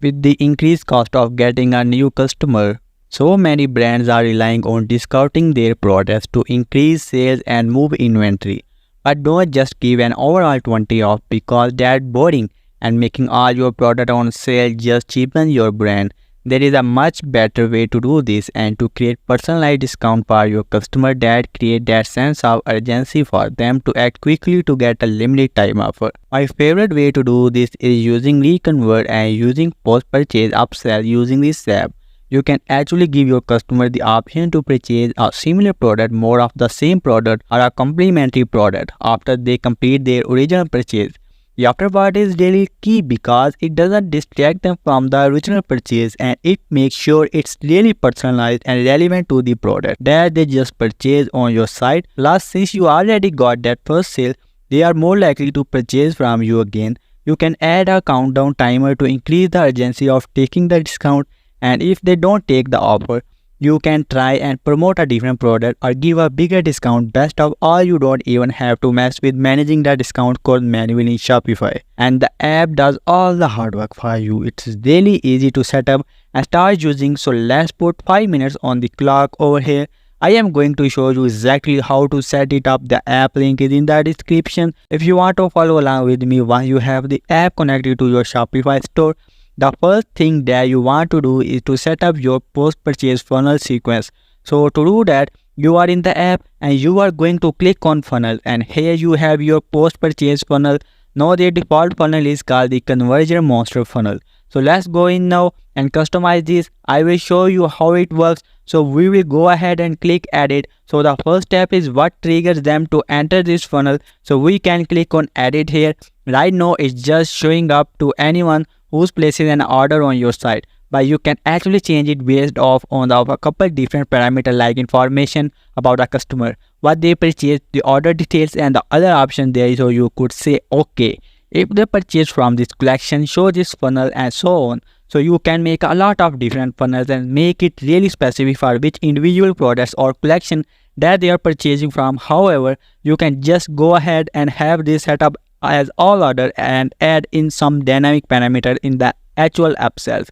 With the increased cost of getting a new customer, so many brands are relying on discounting their products to increase sales and move inventory. But don't just give an overall 20 off because that's boring and making all your product on sale just cheapens your brand. There is a much better way to do this and to create personalized discount for your customer that create that sense of urgency for them to act quickly to get a limited time offer. My favorite way to do this is using reconvert and using post-purchase upsell using this app. You can actually give your customer the option to purchase a similar product, more of the same product, or a complementary product after they complete their original purchase. The afterward is really key because it doesn't distract them from the original purchase and it makes sure it's really personalized and relevant to the product that they just purchased on your site. Plus, since you already got that first sale, they are more likely to purchase from you again. You can add a countdown timer to increase the urgency of taking the discount, and if they don't take the offer, you can try and promote a different product or give a bigger discount. Best of all, you don't even have to mess with managing the discount code manually in Shopify. And the app does all the hard work for you. It's really easy to set up and start using. So let's put 5 minutes on the clock over here. I am going to show you exactly how to set it up. The app link is in the description. If you want to follow along with me once you have the app connected to your Shopify store, the first thing that you want to do is to set up your post-purchase funnel sequence. So to do that, you are in the app and you are going to click on funnel, and here you have your post-purchase funnel. Now the default funnel is called the conversion monster funnel. So let's go in now and customize this. I will show you how it works. So we will go ahead and click edit. So the first step is what triggers them to enter this funnel. So we can click on edit here. Right now it's just showing up to anyone who's placing an order on your site, but you can actually change it based off on a couple different parameters like information about a customer, what they purchased, the order details, and the other option there. So you could say okay, if they purchase from this collection, show this funnel, and so on. So you can make a lot of different funnels and make it really specific for which individual products or collection that they are purchasing from. However, you can just go ahead and have this set up as all order and add in some dynamic parameter in the actual app itself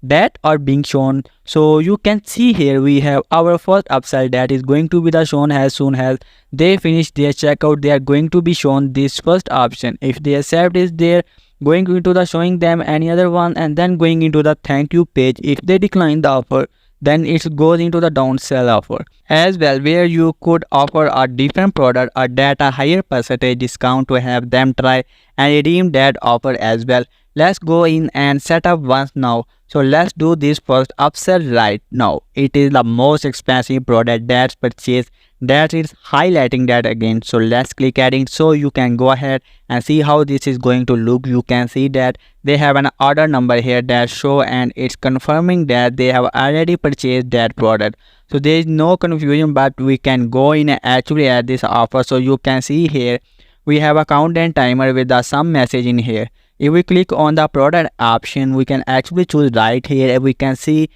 that are being shown. So you can see here we have our first upsell that is going to be the shown as soon as they finish their checkout. They are going to be shown this first option. If they accept is there, going into the showing them any other one, and then going into the thank you page. If they decline the offer, then it goes into the downsell offer as well, where you could offer a different product or that a higher percentage discount to have them try and redeem that offer as well. Let's go in and set up once now. So let's do this first upsell right now. It is the most expensive product that's purchased, that is highlighting that again. So let's click adding so you can go ahead and see how this is going to look. You can see that they have an order number here that show, and it's confirming that they have already purchased that product. So there is no confusion, but we can go in and actually add this offer. So you can see here we have a countdown timer with some message in here. If we click on the product option, we can actually choose right here, and we can see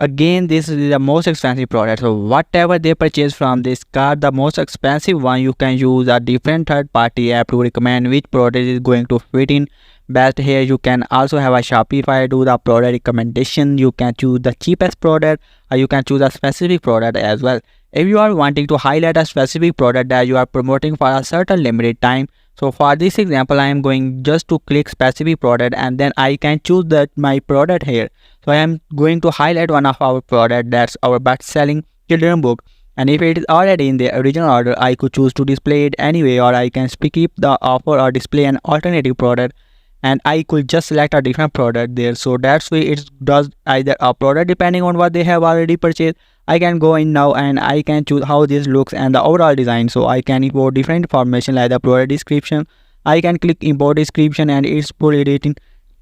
again this is the most expensive product. So whatever they purchase from this card, the most expensive one, you can use a different third-party app to recommend which product is going to fit in best. Here you can also have a Shopify do the product recommendation. You can choose the cheapest product, or you can choose a specific product as well. If you are wanting to highlight a specific product that you are promoting for a certain limited time, so for this example, I am going just to click specific product, and then I can choose that my product here. So I am going to highlight one of our product, that's our best-selling children book. And if it is already in the original order, I could choose to display it anyway, or I can skip the offer or display an alternative product, and I could just select a different product there. So that's why it does either a product depending on what they have already purchased. I can go in now and I can choose how this looks and the overall design. So I can import different information like the product description. I can click import description and it's put it in.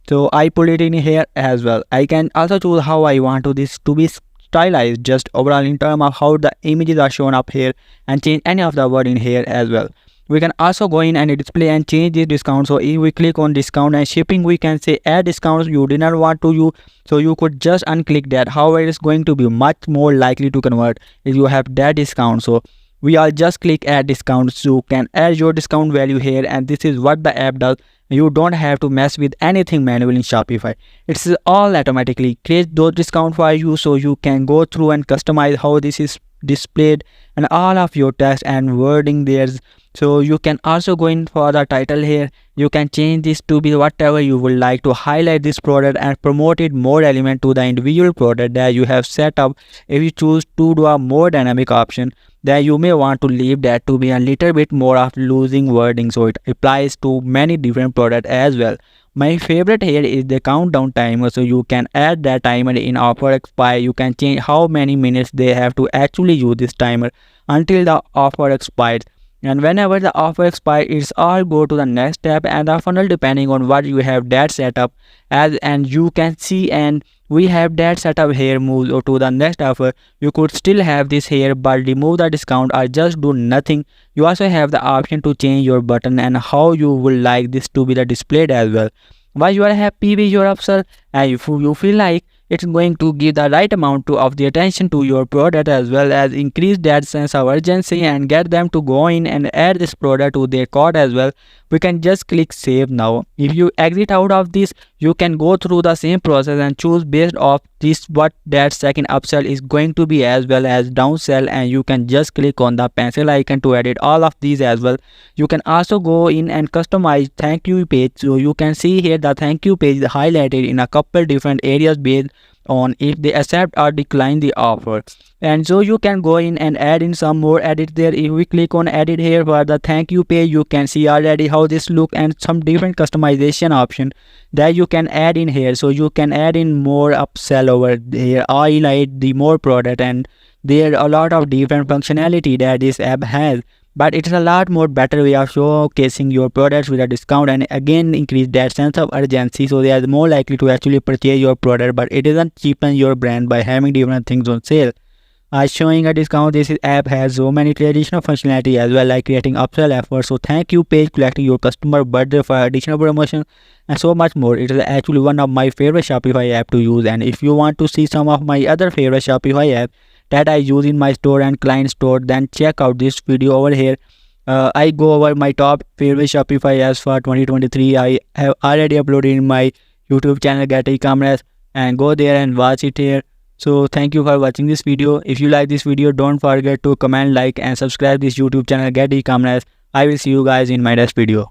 So I put it in here as well. I can also choose how I want this to be stylized, just overall in terms of how the images are shown up here, and change any of the word in here as well. We can also go in and display and change this discount. So if we click on discount and shipping, we can say add discounts you did not want to use. So you could just unclick that. However, it's going to be much more likely to convert if you have that discount. So we all just click add discounts. You can add your discount value here, and this is what the app does. You don't have to mess with anything manually in Shopify. It's all automatically create those discounts for you, so you can go through and customize how this is displayed and all of your text and wording there. So you can also go in for the title here. You can change this to be whatever you would like to highlight this product and promote it more element to the individual product that you have set up. If you choose to do a more dynamic option, then you may want to leave that to be a little bit more of losing wording, so it applies to many different products as well. My favorite here is the countdown timer, so you can add that timer in offer expire. You can change how many minutes they have to actually use this timer until the offer expires. And whenever the offer expires, it's all go to the next step and the funnel depending on what you have that set up as. And you can see, and we have that setup here, move to the next offer. You could still have this here but remove the discount or just do nothing. You also have the option to change your button and how you would like this to be displayed as well. Once you are happy with your upsell and if you feel like it's going to give the right amount of the attention to your product, as well as increase that sense of urgency and get them to go in and add this product to their cart as well, we can just click save now. If you exit out of this, you can go through the same process and choose based off this what that second upsell is going to be as well as downsell, and you can just click on the pencil icon to edit all of these as well. You can also go in and customize thank you page, so you can see here the thank you page is highlighted in a couple different areas based on if they accept or decline the offer. And so you can go in and add in some more edits there. If we click on edit here for the thank you page, you can see already how this look and some different customization option that you can add in here. So you can add in more upsell over here, highlight the more product, and there are a lot of different functionality that this app has. But it's a lot more better way of showcasing your products with a discount and again increase that sense of urgency, so they are more likely to actually purchase your product. But it doesn't cheapen your brand by having different things on sale. Showing a discount, this app has so many traditional functionality as well, like creating upsell offers, so thank you page, collecting your customer birthday for additional promotion, and so much more. It is actually one of my favorite Shopify app to use. And if you want to see some of my other favorite Shopify apps that I use in my store and client store, then check out this video over here. I go over my top favorite Shopify apps for 2023. I have already uploaded in my YouTube channel Getecommerce, and go there and watch it here. So thank you for watching this video. If you like this video, don't forget to comment, like and subscribe this YouTube channel Getecommerce. I will see you guys in my next video.